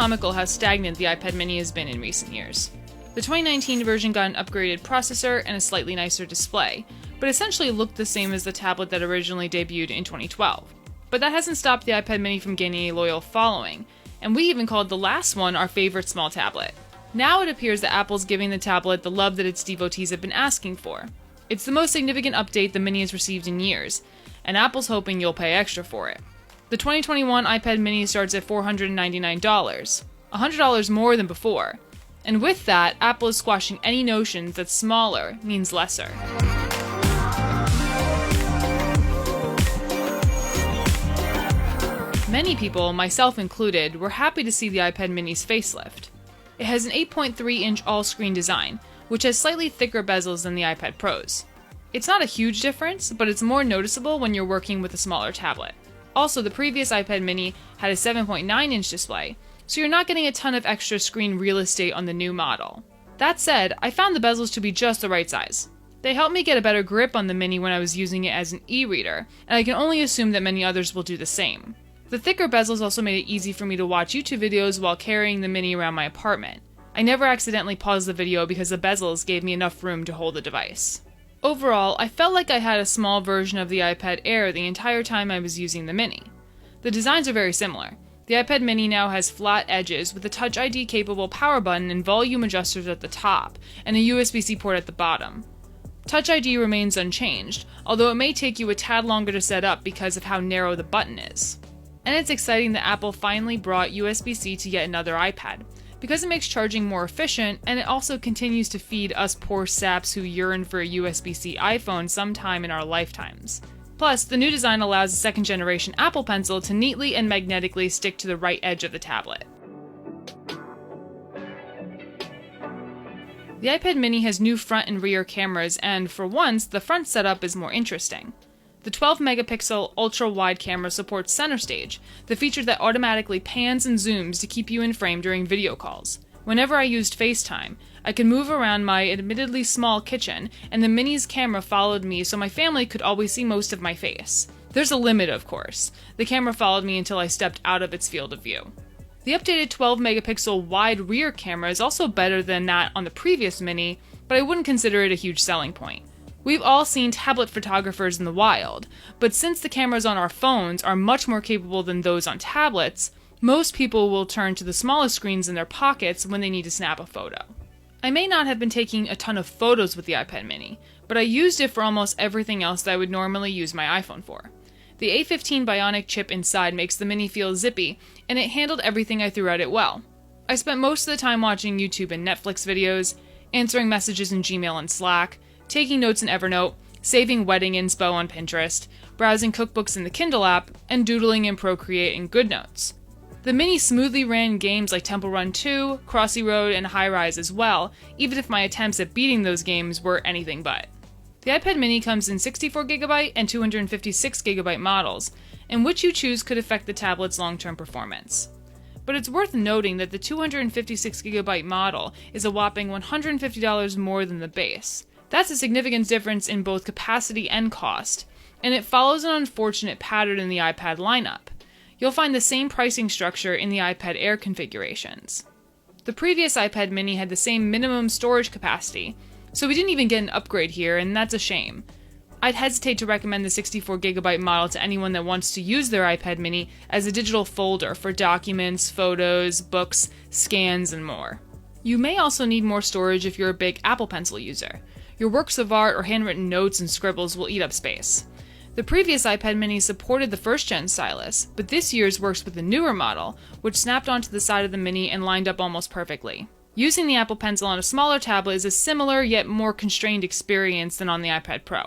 comical how stagnant the iPad mini has been in recent years. The 2019 version got an upgraded processor and a slightly nicer display, but essentially looked the same as the tablet that originally debuted in 2012. But that hasn't stopped the iPad mini from gaining a loyal following, and we even called the last one our favorite small tablet. Now it appears that Apple's giving the tablet the love that its devotees have been asking for. It's the most significant update the mini has received in years, and Apple's hoping you'll pay extra for it. The 2021 iPad mini starts at $499, $100 more than before. And with that, Apple is squashing any notions that smaller means lesser. Many people, myself included, were happy to see the iPad mini's facelift. It has an 8.3-inch all-screen design, which has slightly thicker bezels than the iPad Pros. It's not a huge difference, but it's more noticeable when you're working with a smaller tablet. Also, the previous iPad mini had a 7.9-inch display, so you're not getting a ton of extra screen real estate on the new model. That said, I found the bezels to be just the right size. They helped me get a better grip on the mini when I was using it as an e-reader, and I can only assume that many others will do the same. The thicker bezels also made it easy for me to watch YouTube videos while carrying the mini around my apartment. I never accidentally paused the video because the bezels gave me enough room to hold the device. Overall, I felt like I had a small version of the iPad Air the entire time I was using the mini. The designs are very similar. The iPad mini now has flat edges with a Touch ID capable power button and volume adjusters at the top, and a USB-C port at the bottom. Touch ID remains unchanged, although it may take you a tad longer to set up because of how narrow the button is. And it's exciting that Apple finally brought USB-C to yet another iPad, because it makes charging more efficient, and it also continues to feed us poor saps who yearn for a USB-C iPhone sometime in our lifetimes. Plus, the new design allows the second-generation Apple Pencil to neatly and magnetically stick to the right edge of the tablet. The iPad mini has new front and rear cameras, and for once, the front setup is more interesting. The 12-megapixel ultra-wide camera supports Center Stage, the feature that automatically pans and zooms to keep you in frame during video calls. Whenever I used FaceTime, I could move around my admittedly small kitchen, and the mini's camera followed me so my family could always see most of my face. There's a limit, of course. The camera followed me until I stepped out of its field of view. The updated 12-megapixel wide rear camera is also better than that on the previous mini, but I wouldn't consider it a huge selling point. We've all seen tablet photographers in the wild, but since the cameras on our phones are much more capable than those on tablets, most people will turn to the smallest screens in their pockets when they need to snap a photo. I may not have been taking a ton of photos with the iPad mini, but I used it for almost everything else that I would normally use my iPhone for. The A15 Bionic chip inside makes the mini feel zippy, and it handled everything I threw at it well. I spent most of the time watching YouTube and Netflix videos, answering messages in Gmail and Slack, taking notes in Evernote, saving wedding inspo on Pinterest, browsing cookbooks in the Kindle app, and doodling in Procreate and GoodNotes. The mini smoothly ran games like Temple Run 2, Crossy Road, and High Rise as well, even if my attempts at beating those games were anything but. The iPad mini comes in 64GB and 256GB models, and which you choose could affect the tablet's long-term performance. But it's worth noting that the 256GB model is a whopping $150 more than the base. That's a significant difference in both capacity and cost, and it follows an unfortunate pattern in the iPad lineup. You'll find the same pricing structure in the iPad Air configurations. The previous iPad mini had the same minimum storage capacity, so we didn't even get an upgrade here, and that's a shame. I'd hesitate to recommend the 64GB model to anyone that wants to use their iPad mini as a digital folder for documents, photos, books, scans, and more. You may also need more storage if you're a big Apple Pencil user. Your works of art or handwritten notes and scribbles will eat up space. The previous iPad mini supported the first-gen stylus, but this year's works with the newer model, which snapped onto the side of the mini and lined up almost perfectly. Using the Apple Pencil on a smaller tablet is a similar yet more constrained experience than on the iPad Pro.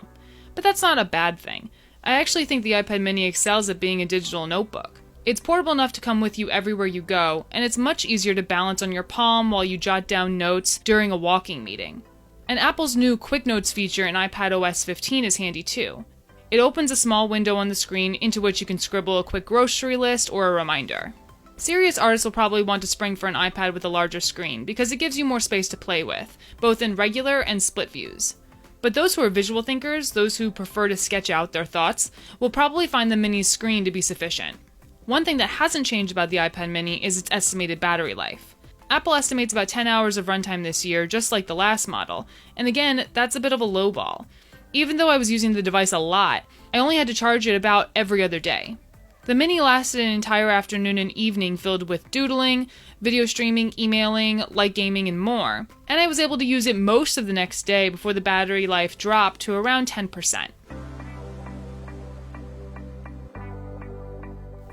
But that's not a bad thing. I actually think the iPad mini excels at being a digital notebook. It's portable enough to come with you everywhere you go, and it's much easier to balance on your palm while you jot down notes during a walking meeting. And Apple's new Quick Notes feature in iPadOS 15 is handy too. It opens a small window on the screen into which you can scribble a quick grocery list or a reminder. Serious artists will probably want to spring for an iPad with a larger screen because it gives you more space to play with, both in regular and split views. But those who are visual thinkers, those who prefer to sketch out their thoughts, will probably find the mini's screen to be sufficient. One thing that hasn't changed about the iPad mini is its estimated battery life. Apple estimates about 10 hours of runtime this year, just like the last model, and again, that's a bit of a lowball. Even though I was using the device a lot, I only had to charge it about every other day. The mini lasted an entire afternoon and evening filled with doodling, video streaming, emailing, light gaming, and more, and I was able to use it most of the next day before the battery life dropped to around 10%.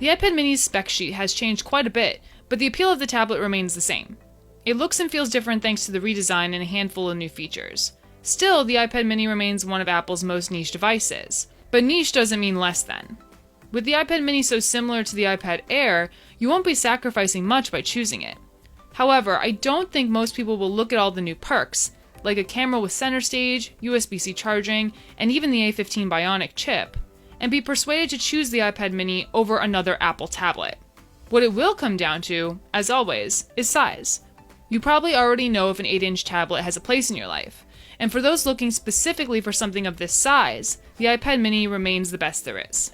The iPad mini's spec sheet has changed quite a bit, but the appeal of the tablet remains the same. It looks and feels different thanks to the redesign and a handful of new features. Still, the iPad mini remains one of Apple's most niche devices, but niche doesn't mean less than. With the iPad mini so similar to the iPad Air, you won't be sacrificing much by choosing it. However, I don't think most people will look at all the new perks, like a camera with center stage, USB-C charging, and even the A15 Bionic chip, and be persuaded to choose the iPad mini over another Apple tablet. What it will come down to, as always, is size. You probably already know if an 8-inch tablet has a place in your life, and for those looking specifically for something of this size, the iPad mini remains the best there is.